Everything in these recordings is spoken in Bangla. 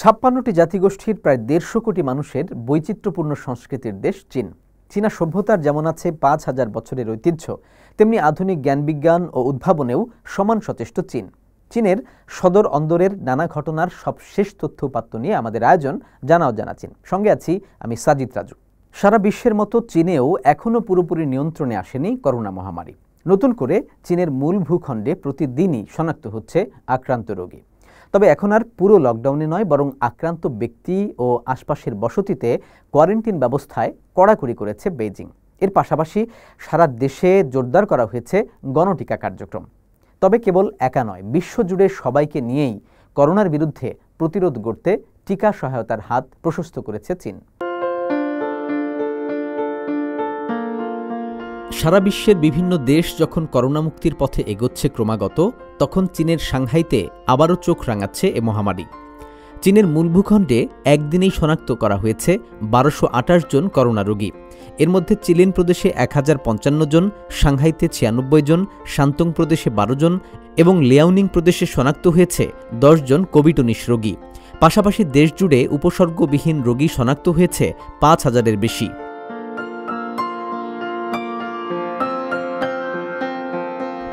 56টি জাতিগোষ্ঠীর প্রায় 150 কোটি মানুষের বৈচিত্র্যপূর্ণ সংস্কৃতির দেশ চীন। চীনা সভ্যতার যেমন আছে 5000 বছরের ঐতিহ্য, তেমনি আধুনিক জ্ঞানবিজ্ঞান ও উদ্ভাবনেও সমান সচেষ্ট চীন। চীনের সদর অন্দরের নানা ঘটনার সবশেষ তথ্য উপাত্ত নিয়ে আমাদের আয়োজন জানাও জানা চীন। সঙ্গে আছি আমি সাজিদ রাজু। সারা বিশ্বের মতো চীনেও এখনও পুরোপুরি নিয়ন্ত্রণে আসেনি করোনা মহামারী। নতুন করে চীনের মূল ভূখণ্ডে প্রতিদিনই শনাক্ত হচ্ছে আক্রান্ত রোগী। তবে এখন আর পুরো লকডাউনে নয়, বরং আক্রান্ত ব্যক্তি ও আশপাশের বসতিতে কোয়ারেন্টিন ব্যবস্থায় কড়াকড়ি করেছে বেইজিং। এর পাশাপাশি সারা দেশে জোরদার করা হয়েছে গণটিকা কার্যক্রম। তবে কেবল একা নয়, বিশ্বজুড়ে সবাইকে নিয়েই করোনার বিরুদ্ধে প্রতিরোধ গড়তে টিকা সহায়তার হাত প্রশস্ত করেছে চীন। সারা বিশ্বের বিভিন্ন দেশ যখন করোনা মুক্তির পথে এগোচ্ছে ক্রমাগত, তখন চীনের সাংহাইতে আবারও চোখ রাঙাচ্ছে এ মহামারী। চীনের মূল ভূখণ্ডে একদিনেই শনাক্ত করা হয়েছে 1228 জন করোনা রোগী। এর মধ্যে চিলিন প্রদেশে 1055 জন, সাংহাইতে 96 জন, শান্তং প্রদেশে 12 জন এবং লিয়াওনিং প্রদেশে শনাক্ত হয়েছে 10 জন কোভিড-19 রোগী। পাশাপাশি দেশজুড়ে উপসর্গবিহীন রোগী শনাক্ত হয়েছে 5000-এর বেশি।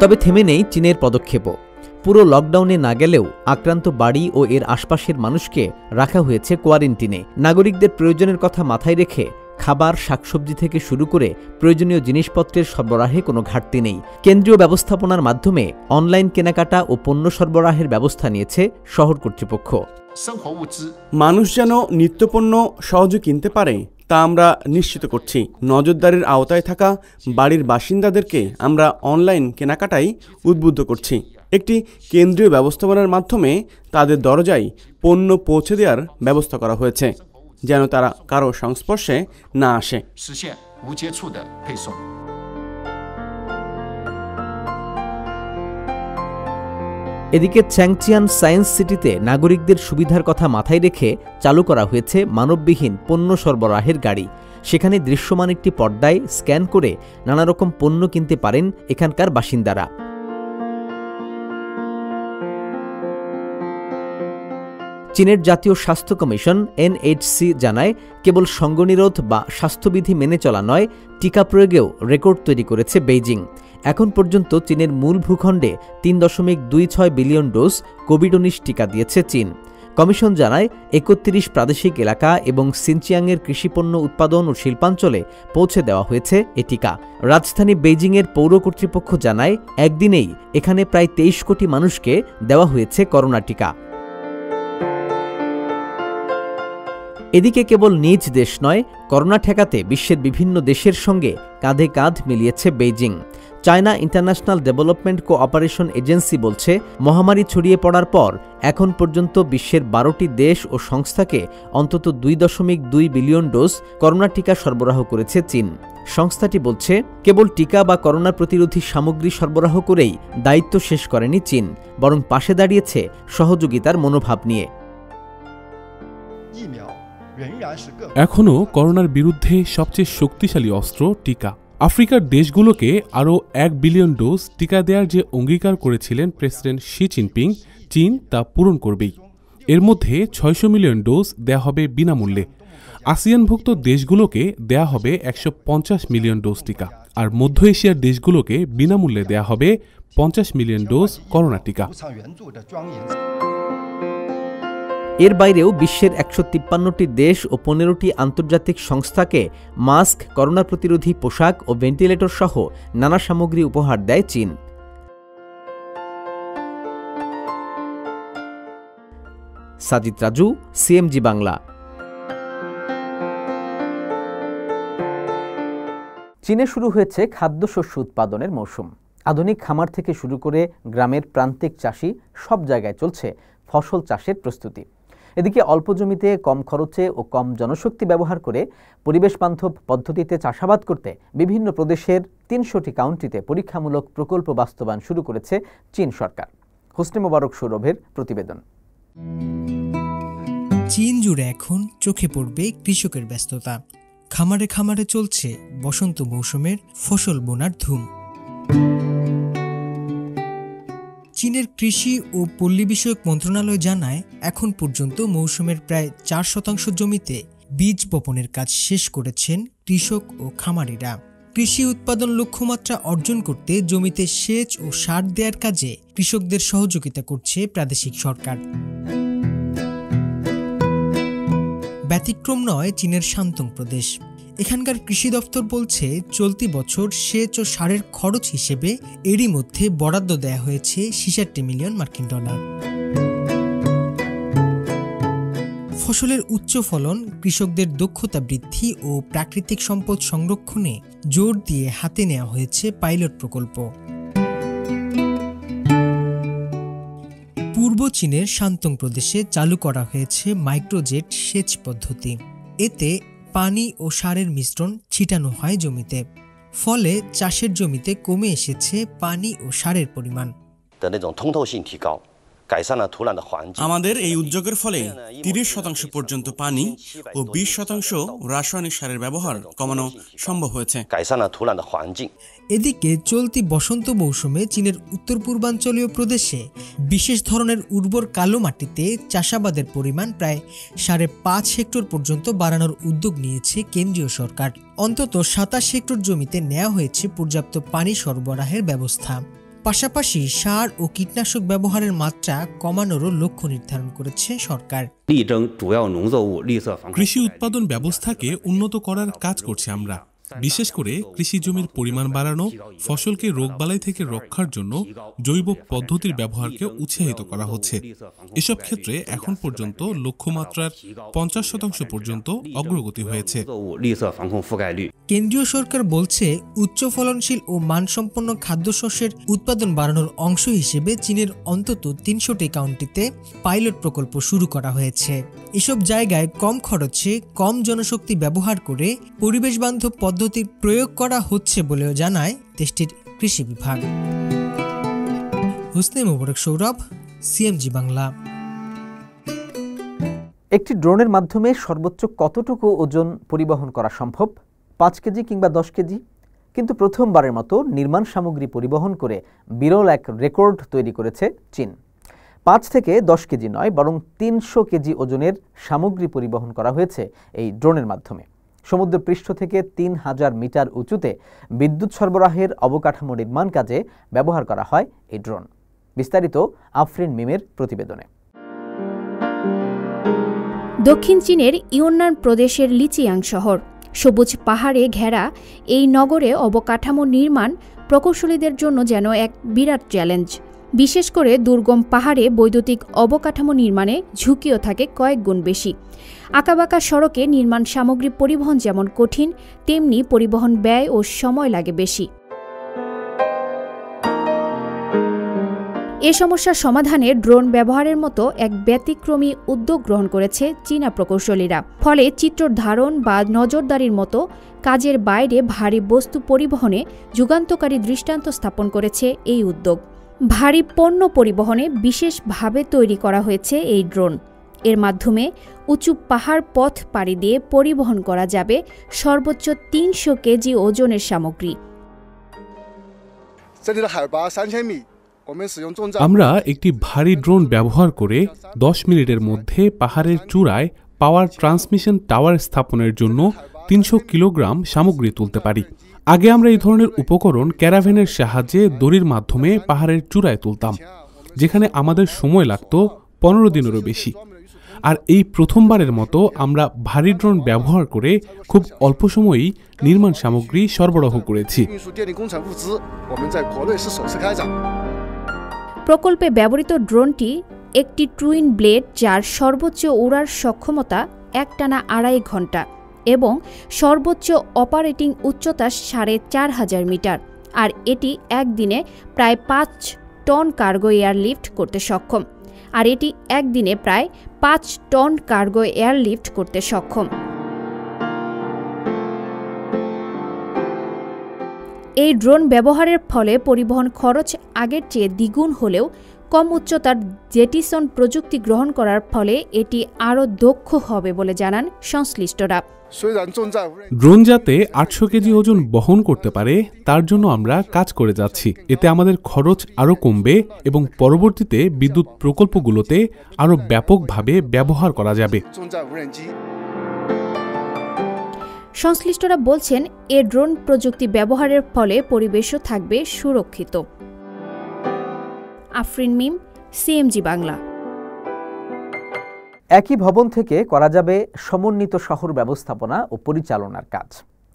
তবে থেমে নেই চীনের পদক্ষেপও। পুরো লকডাউনে না গেলেও আক্রান্ত বাড়ি ও এর আশপাশের মানুষকে রাখা হয়েছে কোয়ারেন্টিনে। নাগরিকদের প্রয়োজনের কথা মাথায় রেখে খাবার, শাকসবজি থেকে শুরু করে প্রয়োজনীয় জিনিসপত্রের সরবরাহে কোনো ঘাটতি নেই। কেন্দ্রীয় ব্যবস্থাপনার মাধ্যমে অনলাইন কেনাকাটা ও পণ্য সরবরাহের ব্যবস্থা নিয়েছে শহর কর্তৃপক্ষ। মানুষ যেন নিত্যপণ্য সহজে কিনতে পারে তা আমরা নিশ্চিত করছি। নজরদারির আওতায় থাকা বাড়ির বাসিন্দাদেরকে আমরা অনলাইন কেনাকাটায় উদ্বুদ্ধ করছি। একটি কেন্দ্রীয় ব্যবস্থাপনার মাধ্যমে তাদের দরজায় পণ্য পৌঁছে দেওয়ার ব্যবস্থা করা হয়েছে, যেন তারা কারো সংস্পর্শে না আসে। এদিকে চ্যাংচিয়ান সায়েন্স সিটিতে নাগরিকদের সুবিধার কথা মাথায় রেখে চালু করা হয়েছে মানববিহীন পণ্য সরবরাহের গাড়ি। সেখানে দৃশ্যমান একটি পর্দায় স্ক্যান করে নানা রকম পণ্য কিনতে পারেন এখানকার বাসিন্দারা। চীনের জাতীয় স্বাস্থ্য কমিশন এনএইচসি জানায়, কেবল সঙ্গনিরোধ বা স্বাস্থ্যবিধি মেনে চলা নয়, টিকা প্রয়োগেও রেকর্ড তৈরি করেছে বেইজিং। এখন পর্যন্ত চীনের মূল ভূখণ্ডে 3.26 বিলিয়ন ডোজ কোভিড-19 টিকা দিয়েছে চীন। কমিশন জানায় 31 প্রাদেশিক এলাকা এবং সিনচিয়াংয়ের কৃষিপণ্য উৎপাদন ও শিল্পাঞ্চলে পৌঁছে দেওয়া হয়েছে এ টিকা। রাজধানী বেইজিংয়ের পৌর কর্তৃপক্ষ জানায়, একদিনেই এখানে প্রায় 23 কোটি মানুষকে দেওয়া হয়েছে করোনা টিকা। এদিকে কেবল নিজ দেশ নয়, করোনা ঠেকাতে বিশ্বের বিভিন্ন দেশের সঙ্গে কাঁধে কাঁধ মিলিয়েছে Beijing. China international development cooperation agency বলছে, মহামারী ছড়িয়ে পড়ার পর এখন পর্যন্ত বিশ্বের 12টি দেশ ও সংস্থাকে অন্তত 2.2 বিলিয়ন ডোজ করোনা টিকা সরবরাহ করেছে চীন। সংস্থাটি বলছে, কেবল টিকা বা করোনা প্রতিরোধী সামগ্রী সরবরাহ করেই দায়িত্ব শেষ করেনি চীন, বরং পাশে দাঁড়িয়েছে সহযোগিতার মনোভাব নিয়ে। এখনও করোনার বিরুদ্ধে সবচেয়ে শক্তিশালী অস্ত্র টিকা। আফ্রিকার দেশগুলোকে আরও 1 বিলিয়ন ডোজ টিকা দেওয়ার যে অঙ্গীকার করেছিলেন প্রেসিডেন্ট শি জিনপিং, চীন তা পূরণ করবেই। এর মধ্যে 600 মিলিয়ন ডোজ দেয়া হবে বিনামূল্যে। আসিয়ানভুক্ত দেশগুলোকে দেয়া হবে 150 মিলিয়ন ডোজ টিকা, আর মধ্য এশিয়ার দেশগুলোকে বিনামূল্যে দেয়া হবে 50 মিলিয়ন ডোজ করোনা টিকা। এর বাইরেও বিশ্বের 153টি দেশ ও 15টি আন্তর্জাতিক সংস্থাকে মাস্ক, করোনা প্রতিরোধী পোশাক ও ভেন্টিলেটর সহ নানা সামগ্রী উপহার দেয় চীন। সাজিদ রাজু, সিএমজি বাংলা। চীনে শুরু হয়েছে খাদ্যশস্য উৎপাদনের মৌসুম। আধুনিক খামার থেকে শুরু করে গ্রামের প্রান্তিক চাষি সব জায়গায় চলছে ফসল চাষের প্রস্তুতি। এদিকে অল্প জমিতে কম খরচে ও কম জনশক্তি ব্যবহার করে পরিবেশ বান্ধব পদ্ধতিতে চাষাবাদ করতে বিভিন্ন প্রদেশের 300টি কাউন্টিতে পরীক্ষামূলক প্রকল্প বাস্তবায়ন শুরু করেছে চীন সরকার। হোসনে মোবারক সৌরভের প্রতিবেদন। চীন জুড়ে এখন চোখে পড়বে কৃষকের ব্যস্ততা। খামারে খামারে চলছে বসন্ত মৌসুমের ফসল বোনার ধুম। চীনের কৃষি ও পল্লী বিষয়ক মন্ত্রণালয় জানায় এখন পর্যন্ত মৌসুমের প্রায় 4% জমিতে বীজ বপনের কাজ শেষ করেছেন কৃষক ও খামারিরা। কৃষি উৎপাদন লক্ষ্যমাত্রা অর্জন করতে জমিতে সেচ ও সার দেওয়ার কাজে কৃষকদের সহযোগিতা করছে প্রাদেশিক সরকার। ব্যতিক্রম নয় চীনের শান্তং প্রদেশ। এখানকার কৃষি দপ্তর বলছে চলতি বছর সেচ ও সারের খরচ হিসেবে এরই মধ্যে বরাদ্দ দেয়া হয়েছে 66 মিলিয়ন মার্কিন ডলার। ফসলের উচ্চ ফলন, কৃষকদের দক্ষতা বৃদ্ধি ও প্রাকৃতিক সম্পদ সংরক্ষণে জোর দিয়ে হাতে নেওয়া হয়েছে পাইলট প্রকল্প। পূর্ব চীনের শান্তং প্রদেশে চালু করা হয়েছে মাইক্রোজেট সেচ পদ্ধতি। এতে পানি ও সারের মিশ্রণ ছিটানো হয় জমিতে, ফলে চাষের জমিতে কমে এসেছে পানি ও সারের পরিমাণ। আমাদের এই উদ্যোগের ফলে 30% পর্যন্ত পানি ও 20% রাসায়নিক সারের ব্যবহার কমানো সম্ভব হয়েছে। এদিকে চলতি বসন্ত মৌসুমে চীনের উত্তর পূর্বাঞ্চলীয় প্রদেশে বিশেষ ধরনের উর্বর কালো মাটিতে চাষাবাদের পরিমাণ প্রায় 5.5 হেক্টর পর্যন্ত বাড়ানোর উদ্যোগ নিয়েছে কেন্দ্রীয় সরকার। অন্তত 27 হেক্টর জমিতে নেওয়া হয়েছে পর্যাপ্ত পানি সরবরাহের ব্যবস্থা। পাশাপাশি সার ও কীটনাশক ব্যবহারের মাত্রা কমানোরও লক্ষ্য নির্ধারণ করেছে সরকার। কৃষি উৎপাদন ব্যবস্থাকে উন্নত করার কাজ করছি আমরা। বিশেষ করে কৃষি জমির পরিমাণ বাড়ানো, ফসলকে রোগবালাই থেকে রক্ষার জন্য জৈব পদ্ধতির ব্যবহারকে উৎসাহিত করা হচ্ছে। এসব ক্ষেত্রে এখন পর্যন্ত লক্ষ্যমাত্রার 50% পর্যন্ত অগ্রগতি হয়েছে। কেন্দ্রীয় সরকার বলছে উচ্চ ফলনশীল ও মানসম্পন্ন খাদ্যশস্যের উৎপাদন বাড়ানোর অংশ হিসেবে চীনের অন্তত 300টি কাউন্টিতে পাইলট প্রকল্প শুরু করা হয়েছে। এসব জায়গায় কম খরচে কম জনশক্তি ব্যবহার করে পরিবেশ বান্ধব পদ্ধতির প্রয়োগ করা হচ্ছে বলেও জানায় দেশটির কৃষি বিভাগ। হোসনে মোবারক সৌরভ, সিএমজি বাংলা। একটি ড্রোনের মাধ্যমে সর্বোচ্চ কতটুকু ওজন পরিবহন করা সম্ভব? 5 কেজি কিংবা 10 কেজি? কিন্তু প্রথমবারের মতো নির্মাণ সামগ্রী পরিবহন করে বিরল এক রেকর্ড তৈরি করেছে চীন। 5 থেকে 10 কেজি নয়, বরং 300 কেজি ওজনের সামগ্রী পরিবহন করা হয়েছে এই ড্রোনের মাধ্যমে। সমুদ্রপৃষ্ঠ থেকে 3000 মিটার উঁচুতে বিদ্যুৎ সরবরাহের অবকাঠামো নির্মাণ কাজে ব্যবহার করা হয় এই ড্রোন। বিস্তারিত আফরিন মিমের প্রতিবেদনে। দক্ষিণ চীনের ইউনান প্রদেশের লিচিয়াং শহর, সবুজ পাহাড়ে ঘেরা এই নগরে অবকাঠামো নির্মাণ প্রকৌশলীদের জন্য যেন এক বিরাট চ্যালেঞ্জ। বিশেষ করে দুর্গম পাহাড়ে বৈদ্যুতিক অবকাঠামো নির্মাণে ঝুঁকিও থাকে কয়েক গুণ বেশি। আঁকাবাঁকা সড়কে নির্মাণ সামগ্রী পরিবহন যেমন কঠিন, তেমনি পরিবহন ব্যয় ও সময় লাগে বেশি। এ সমস্যার সমাধানে ড্রোন ব্যবহারের মতো এক ব্যতিক্রমী উদ্যোগ গ্রহণ করেছে চীনা প্রকৌশলীরা। ফলে চিত্র ধারণ বা নজরদারির মতো কাজের বাইরে ভারী বস্তু পরিবহনে যুগান্তকারী দৃষ্টান্ত স্থাপন করেছে এই উদ্যোগ। ভারী পণ্য পরিবহনে বিশেষভাবে তৈরি করা হয়েছে এই ড্রোন। এর মাধ্যমে উঁচু পাহাড় পথ পাড়ি দিয়ে পরিবহন করা যাবে সর্বোচ্চ 300 কেজি ওজনের সামগ্রী। আমরা একটি ভারী ড্রোন ব্যবহার করে 10 মিনিটের মধ্যে পাহাড়ের চূড়ায় পাওয়ার ট্রান্সমিশন টাওয়ার স্থাপনের জন্য 300 কিলোগ্রাম সামগ্রী তুলতে পারি। আগে আমরা এই ধরনের উপকরণ ক্যারাভ্যানের সাহায্যে দড়ির মাধ্যমে পাহাড়ের চূড়ায় তুলতাম, যেখানে আমাদের সময় লাগত 15 দিনেরও বেশি। আর এই প্রথমবারের মতো আমরা ভারী ড্রোন ব্যবহার করে খুব অল্প সময়েই নির্মাণ সামগ্রী সরবরাহ করেছি। প্রকল্পে ব্যবহৃত ড্রোনটি একটি টুইন ব্লেড, যার সর্বোচ্চ উড়ার সক্ষমতা একটানা 2.5 ঘন্টা এবং সর্বোচ্চ অপারেটিং উচ্চতা 4500 মিটার। আর এটি একদিনে প্রায় 5 টন কার্গো এয়ারলিফট করতে সক্ষম। এই ড্রোন ব্যবহারের ফলে পরিবহন খরচ আগের চেয়ে দ্বিগুণ হলেও কম উচ্চতার জেটিসন প্রযুক্তি গ্রহণ করার ফলে এটি আরও দক্ষ হবে বলে জানান সংশ্লিষ্টরা। ড্রোন যাতে 800 কেজি ওজন বহন করতে পারে তার জন্য আমরা কাজ করে যাচ্ছি। এতে আমাদের খরচ আরও কমবে এবং পরবর্তীতে বিদ্যুৎ প্রকল্পগুলোতে আরও ব্যাপকভাবে ব্যবহার করা যাবে। সংশ্লিষ্টরা বলছেন, এ ড্রোন প্রযুক্তি ব্যবহারের ফলে পরিবেশও থাকবে সুরক্ষিত। আফরিন মিম, সিএমজি বাংলা। একই ভবন থেকে করা যাবে সমন্বিত শহর ব্যবস্থাপনা ও পরিচালনার কাজ।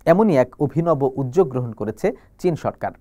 এমনই এক অভিনব উদ্যোগ গ্রহণ করেছে চীন সরকার।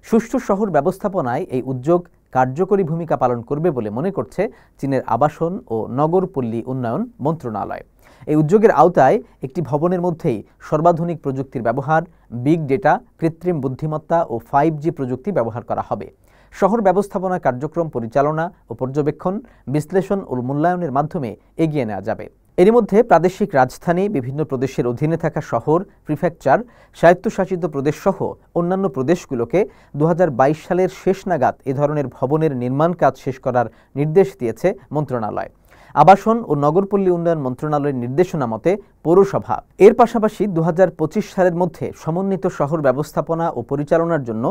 সুষ্ঠু শহর ব্যবস্থাপনায় এই উদ্যোগ কার্যকরী ভূমিকা পালন করবে বলে মনে করছে চীনের আবাসন ও নগরপল্লী উন্নয়ন মন্ত্রণালয়। এই উদ্যোগের আওতায় একটি ভবনের মধ্যেই সর্বাধুনিক প্রযুক্তির ব্যবহার, বিগ ডেটা, কৃত্রিম বুদ্ধিমত্তা ও 5G প্রযুক্তি ব্যবহার করা হবে। শহর ব্যবস্থাপনা কার্যক্রম পরিচালনা ও পর্যবেক্ষণ, বিশ্লেষণ ও মূল্যায়নের মাধ্যমে এগিয়ে নেওয়া যাবে। এরই মধ্যে প্রাদেশিক রাজধানী, বিভিন্ন প্রদেশের অধীনে থাকা শহর, প্রিফেকচার, স্বায়ত্তশাসিত প্রদেশসহ অন্যান্য প্রদেশগুলোকে 2022 সালের শেষ নাগাদ এ ধরনের ভবনের নির্মাণ কাজ শেষ করার নির্দেশ দিয়েছে মন্ত্রণালয়। আবাসন ও নগরপল্লী উন্নয়ন মন্ত্রণালয়ের নির্দেশনা মতে পৌরসভা এর পাশাপাশি 2025 সালের মধ্যে সমন্বিত শহর ব্যবস্থাপনা ও পরিচালনার জন্য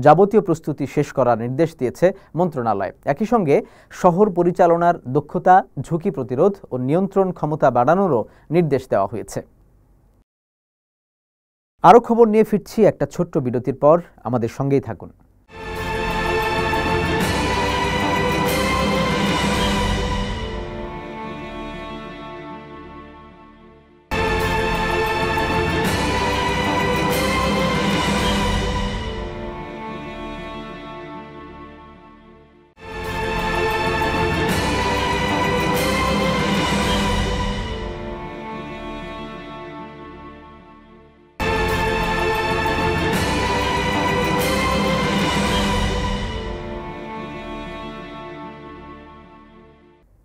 যাবতীয় প্রস্তুতি শেষ করার নির্দেশ দিয়েছে মন্ত্রণালয়। একই সঙ্গে শহর পরিচালনার দক্ষতা, ঝুঁকি প্রতিরোধ ও নিয়ন্ত্রণ ক্ষমতা বাড়ানোরও নির্দেশ দেওয়া হয়েছে। আরও খবর নিয়ে ফিরছি একটা ছোট্ট বিরতির পর, আমাদের সঙ্গেই থাকুন।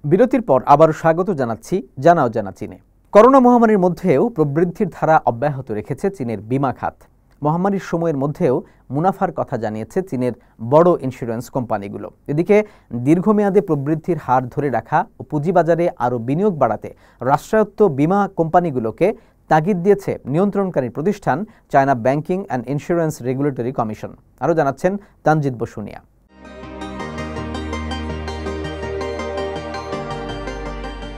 বিরতির পর আবারও স্বাগত জানাচ্ছি জানাও জানা চীনে। করোনা মহামারীর মধ্যেও প্রবৃদ্ধির ধারা অব্যাহত রেখেছে চীনের বিমা খাত। মহামারীর সময়ের মধ্যেও মুনাফার কথা জানিয়েছে চীনের বড় ইন্স্যুরেন্স কোম্পানিগুলো। এদিকে দীর্ঘমেয়াদে প্রবৃদ্ধির হার ধরে রাখা ও পুঁজিবাজারে আরও বিনিয়োগ বাড়াতে রাষ্ট্রায়ত্ত বিমা কোম্পানিগুলোকে তাগিদ দিয়েছে নিয়ন্ত্রণকারী প্রতিষ্ঠান China banking and insurance regulatory commission. আরও জানাচ্ছেন তানজিদ বসুনিয়া।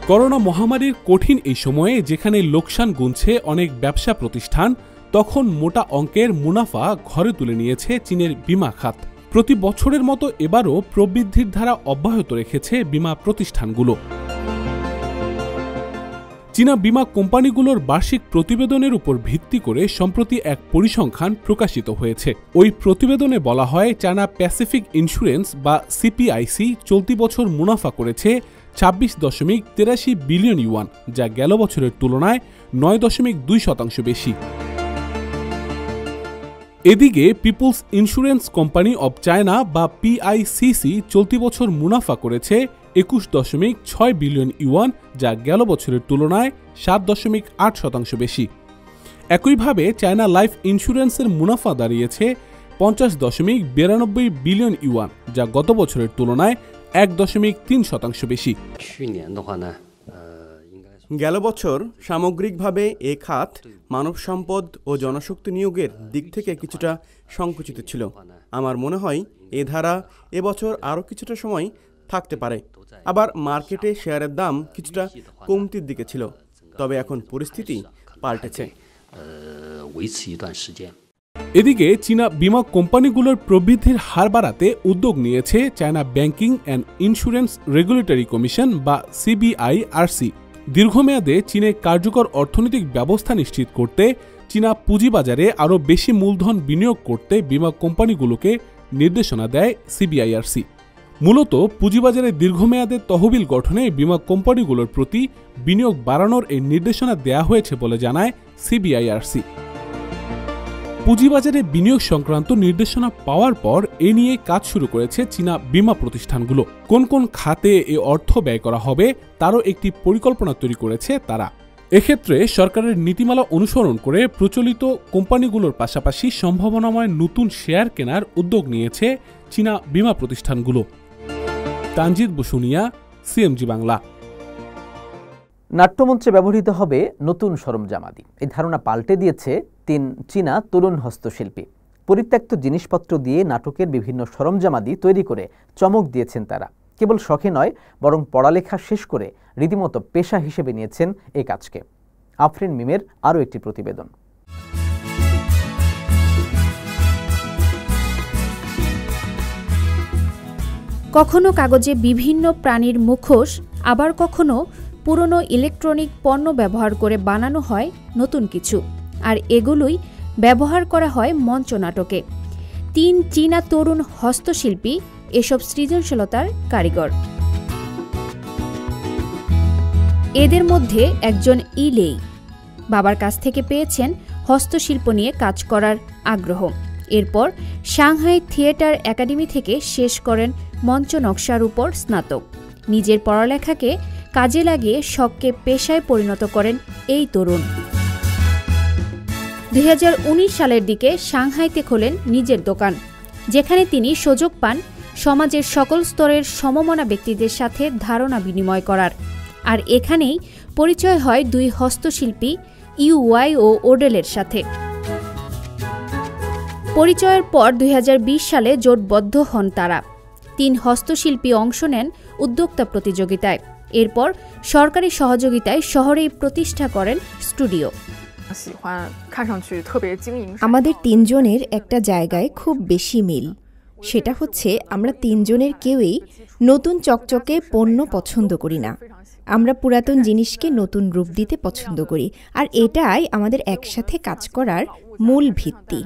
করোনা মহামারীর কঠিন এই সময়ে যেখানে লোকসান গুনছে অনেক ব্যবসা প্রতিষ্ঠান, তখন মোটা অঙ্কের মুনাফা ঘরে তুলে নিয়েছে চীনের বিমা খাত। প্রতি বছরের মতো এবারও প্রবৃদ্ধির ধারা অব্যাহত রেখেছে বিমা প্রতিষ্ঠানগুলো। চীনা বিমা কোম্পানিগুলোর বার্ষিক প্রতিবেদনের উপর ভিত্তি করে সম্প্রতি এক পরিসংখ্যান প্রকাশিত হয়েছে। ওই প্রতিবেদনে বলা হয়, চায়না প্যাসিফিক ইন্স্যুরেন্স বা সিপিআইসি চলতি বছর মুনাফা করেছে 26.83 বিলিয়ন ইউয়ান, যা গেল বছরের তুলনায় 9.2% বেশি। এদিকে people's insurance company of China বা পিআইসিসি চলতি বছর মুনাফা করেছে 21.6 বিলিয়ন ইউয়ান, যা গেল বছরের তুলনায় 7.8% বেশি। একইভাবে চায়না লাইফ ইন্স্যুরেন্সের মুনাফা দাঁড়িয়েছে 50.92 বিলিয়ন ইউয়ান, যা গত বছরের তুলনায় 1.3% বেশি। গেল বছর সামগ্রিকভাবে এ খাত মানব সম্পদ ও জনশক্তি নিয়োগের দিক থেকে কিছুটা সংকুচিত ছিল। আমার মনে হয় এ ধারা এবছর আরও কিছুটা সময় থাকতে পারে। আবার মার্কেটে শেয়ারের দাম কিছুটা কমতির দিকে ছিল, তবে এখন পরিস্থিতি পাল্টেছে। এদিকে চীনা বিমা কোম্পানিগুলোর প্রবৃদ্ধির হার বাড়াতে উদ্যোগ নিয়েছে China banking and insurance regulatory commission বা সিবিআইআরসি। দীর্ঘমেয়াদে চীনে কার্যকর অর্থনৈতিক ব্যবস্থা নিশ্চিত করতে চীনা পুঁজিবাজারে আরও বেশি মূলধন বিনিয়োগ করতে বিমা কোম্পানিগুলোকে নির্দেশনা দেয় সিবিআইআরসি। মূলত পুঁজিবাজারে দীর্ঘমেয়াদে তহবিল গঠনে বিমা কোম্পানিগুলোর প্রতি বিনিয়োগ বাড়ানোর এই নির্দেশনা দেয়া হয়েছে বলে জানায় সিবিআইআরসি। পুঁজিবাজারে বিনিয়োগ সংক্রান্ত নির্দেশনা পাওয়ার পর এ নিয়ে কাজ শুরু করেছে চীনা বিমা প্রতিষ্ঠানগুলো। কোন কোন খাতে এ অর্থ ব্যয় করা হবে তারও একটি পরিকল্পনা তৈরি করেছে তারা। এক্ষেত্রে সরকারের নীতিমালা অনুসরণ করে প্রচলিত কোম্পানিগুলোর পাশাপাশি সম্ভাবনাময় নতুন শেয়ার কেনার উদ্যোগ নিয়েছে চীনা বিমা প্রতিষ্ঠানগুলো। তানজিদ বসুনিয়া, সিএমজি বাংলা। নাট্যমঞ্চে ব্যবহৃত হবে নতুন সরঞ্জামাদি, এই ধারণা পাল্টে দিয়েছে 3 চীনা তরুণ হস্তশিল্পী। পরিত্যক্ত জিনিসপত্র দিয়ে নাটকের বিভিন্ন সরঞ্জামাদি তৈরি করে চমক দিয়েছেন তারা। কেবল শখে নয়, বরং পড়ালেখা শেষ করে রীতিমতো পেশা হিসেবে নিয়েছেন এই কাজকে। আফরিন মিমের আরও একটি প্রতিবেদন। কখনো কাগজে বিভিন্ন প্রাণীর মুখোশ, আবার কখনো পুরনো ইলেকট্রনিক পণ্য ব্যবহার করে বানানো হয় নতুন কিছু, আর এগুলোই ব্যবহার করা হয় মঞ্চনাটকে। 3 চীনা তরুণ হস্তশিল্পী এসব সৃজনশীলতার কারিগর। এদের মধ্যে একজন ইলেই বাবার কাছ থেকে পেয়েছেন হস্তশিল্প নিয়ে কাজ করার আগ্রহ। এরপর সাংহাই থিয়েটার একাডেমি থেকে শেষ করেন মঞ্চ নকশার উপর স্নাতক। নিজের পড়ালেখাকে কাজে লাগিয়ে শখকে পেশায় পরিণত করেন এই তরুণ। 2019 সালের দিকে সাংহাইতে খোলেন নিজের দোকান, যেখানে তিনি সুযোগ পান সমাজের সকল স্তরের সমমনা ব্যক্তিদের সাথে ধারণা বিনিময় করার। আর এখানেই পরিচয় হয় 2 হস্তশিল্পী ইউওয়াই ও ওডেলের সাথে। পরিচয়ের পর 2020 সালে জোটবদ্ধ হন তারা। 3 হস্তশিল্পী অংশ নেন উদ্যোক্তা প্রতিযোগিতায়। এরপর সরকারি সহযোগিতায় শহরেই প্রতিষ্ঠা করেন স্টুডিও। আমাদের 3 জনের একটা জায়গায় খুব বেশি মিল, সেটা হচ্ছে আমরা 3 জনের কেউই নতুন চকচকে পণ্য পছন্দ করি না। আমরা পুরাতন জিনিসকে নতুন রূপ দিতে পছন্দ করি, আর এটাই আমাদের একসাথে কাজ করার মূল ভিত্তি।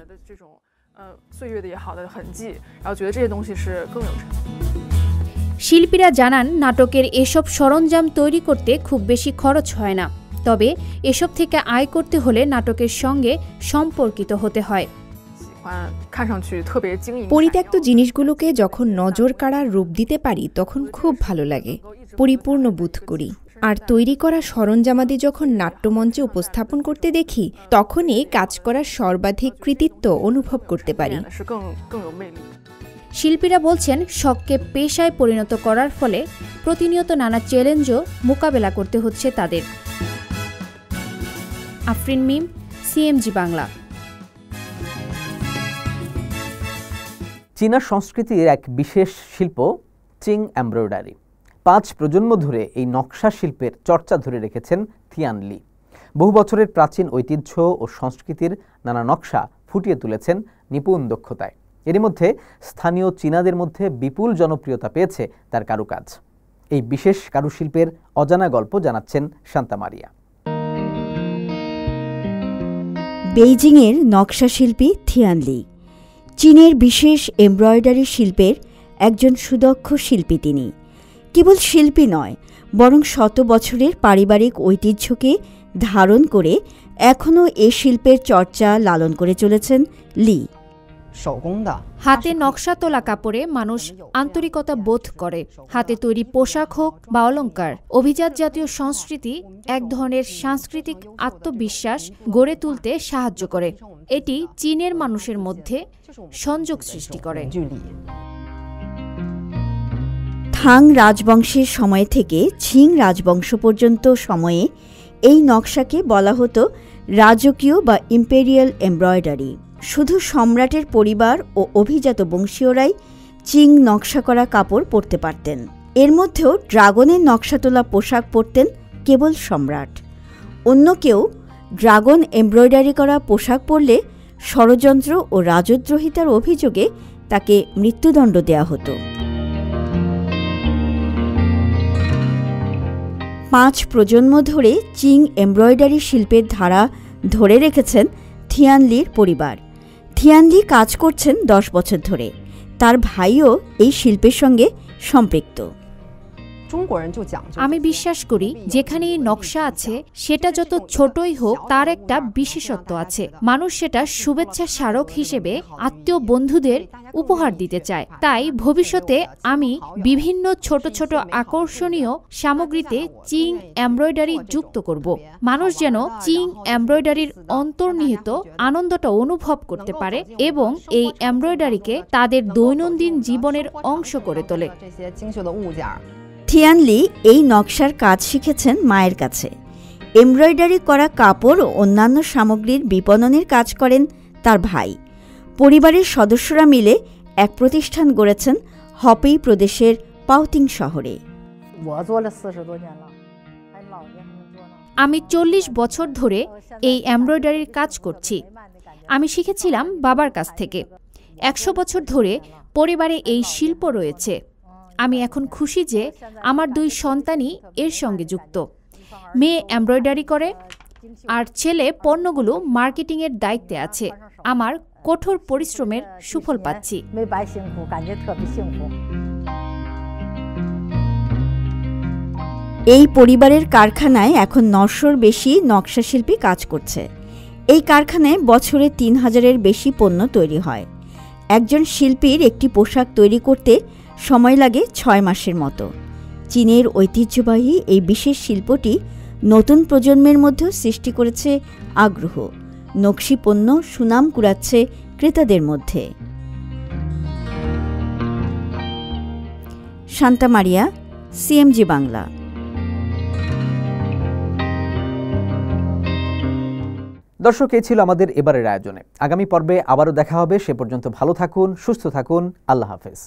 শিল্পীরা জানান, নাটকের এসব সরঞ্জাম তৈরি করতে খুব বেশি খরচ হয় না, তবে এসব থেকে আয় করতে হলে নাটকের সঙ্গে সম্পর্কিত হতে হয়। পরিত্যক্ত জিনিসগুলোকে যখন নজর কাড়ার রূপ দিতে পারি তখন খুব ভালো লাগে, পরিপূর্ণ বোধ করি। আর তৈরি করা সরঞ্জামাদি যখন নাট্যমঞ্চে উপস্থাপন করতে দেখি, তখনই কাজ করার সর্বাধিক কৃতিত্ব অনুভব করতে পারি। শিল্পীরা বলছেন, শখকে পেশায় পরিণত করার ফলে প্রতিনিয়ত নানা চ্যালেঞ্জও মোকাবেলা করতে হচ্ছে তাদের। আফরিন মিম, সিএমজি বাংলা। চীনা সংস্কৃতির এক বিশেষ শিল্প চিং এমব্রয়ডারি। 5 প্রজন্ম ধরে এই নকশা শিল্পের চর্চা ধরে রেখেছেন থিয়ান লি। বহু বছরের প্রাচীন ঐতিহ্য ও সংস্কৃতির নানা নকশা ফুটিয়ে তুলেছেন নিপুণ দক্ষতায়। এর মধ্যে স্থানীয় চীনাদের মধ্যে বিপুল জনপ্রিয়তা পেয়েছে তার কারুকাজ। এই বিশেষ কারুশিল্পের অজানা গল্প জানাচ্ছেন শান্তা মারিয়া। বেইজিংয়ের নকশা শিল্পী থিয়ান লি চীনের বিশেষ এমব্রয়ডারি শিল্পের একজন সুদক্ষ শিল্পী। তিনি কেবল শিল্পী নয়, বরং শত বছরের পারিবারিক ঐতিহ্যকে ধারণ করে এখনও এ শিল্পের চর্চা লালন করে চলেছেন লি। হাতে নকশা তোলা কাপড়ে মানুষ আন্তরিকতা বোধ করে। হাতে তৈরি পোশাক হোক বা অলংকার, অভিজাত জাতীয় সংস্কৃতি এক ধরনের সাংস্কৃতিক আত্মবিশ্বাস গড়ে তুলতে সাহায্য করে। এটি চীনের মানুষের মধ্যে সংযোগ সৃষ্টি করে। থাং রাজবংশের সময় থেকে ছিং রাজবংশ পর্যন্ত সময়ে এই নকশাকে বলা হতো রাজকীয় বা ইম্পেরিয়াল এমব্রয়ডারি। শুধু সম্রাটের পরিবার ও অভিজাত বংশীয়রাই চিং নকশা করা কাপড় পরতে পারতেন। এর মধ্যেও ড্রাগনের নকশা তোলা পোশাক পরতেন কেবল সম্রাট। অন্য কেউ ড্রাগন এমব্রয়ডারি করা পোশাক পরলে ষড়যন্ত্র ও রাজদ্রোহিতার অভিযোগে তাকে মৃত্যুদণ্ড দেয়া হতো। 5 প্রজন্ম ধরে চিং এমব্রয়ডারি শিল্পের ধারা ধরে রেখেছেন থিয়ান লির পরিবার। থিয়ান লি কাজ করছেন 10 বছর ধরে। তার ভাইও এই শিল্পের সঙ্গে সম্পৃক্ত। আমি বিশ্বাস করি যেখানে নকশা আছে সেটা যত ছোটই হোক তার একটা বিশেষত্ব আছে। মানুষ সেটা শুভেচ্ছা স্মারক হিসেবে আত্মীয় বন্ধুদের উপহার দিতে চায়। তাই ভবিষ্যতে আমি বিভিন্ন ছোট ছোট আকর্ষণীয় সামগ্রীতে চিং এমব্রয়ডারি যুক্ত করব। মানুষ যেন চিং এমব্রয়ডারির অন্তর্নিহিত আনন্দটা অনুভব করতে পারে এবং এই এমব্রয়ডারিকে তাদের দৈনন্দিন জীবনের অংশ করে তোলে। থিয়ানলি এই নকশার কাজ শিখেছেন মায়ের কাছে। এমব্রয়ডারি করা কাপড় ও অন্যান্য সামগ্রীর বিপণনের কাজ করেন তার ভাই। পরিবারের সদস্যরা মিলে এক প্রতিষ্ঠান গড়েছেন হপেই প্রদেশের পাউতিং শহরে। আমি 40 বছর ধরে এই এমব্রয়ডারির কাজ করছি। আমি শিখেছিলাম বাবার কাছ থেকে। 100 বছর ধরে পরিবারে এই শিল্প রয়েছে। আমি এখন খুশি যে আমার 2 সন্তানই এর সঙ্গে যুক্ত। মেয়ে এমব্রয়ডারি করে আর ছেলে পণ্যগুলো মার্কেটিংয়ের দায়িত্বে আছে। আমার কঠোর পরিশ্রমের সুফল পাচ্ছি। এই পরিবারের কারখানায় এখন 900-র বেশি নকশা শিল্পী কাজ করছে। এই কারখানায় বছরে 3000-এর বেশি পণ্য তৈরি হয়। একজন শিল্পীর একটি পোশাক তৈরি করতে সময় লাগে 6 মাসের মতো। চীনের ঐতিহ্যবাহী এই বিশেষ শিল্পটি নতুন প্রজন্মের মধ্যেও সৃষ্টি করেছে আগ্রহ। নকশি পণ্য সুনাম কুড়াচ্ছে ক্রেতাদের মধ্যে। শান্তা মারিয়া, সিএমজি বাংলা। দর্শক, এই ছিল আমাদের এবারের আয়োজনে। আগামী পর্বে আবারও দেখা হবে। সে পর্যন্ত ভালো থাকুন, সুস্থ থাকুন। আল্লাহ হাফেজ।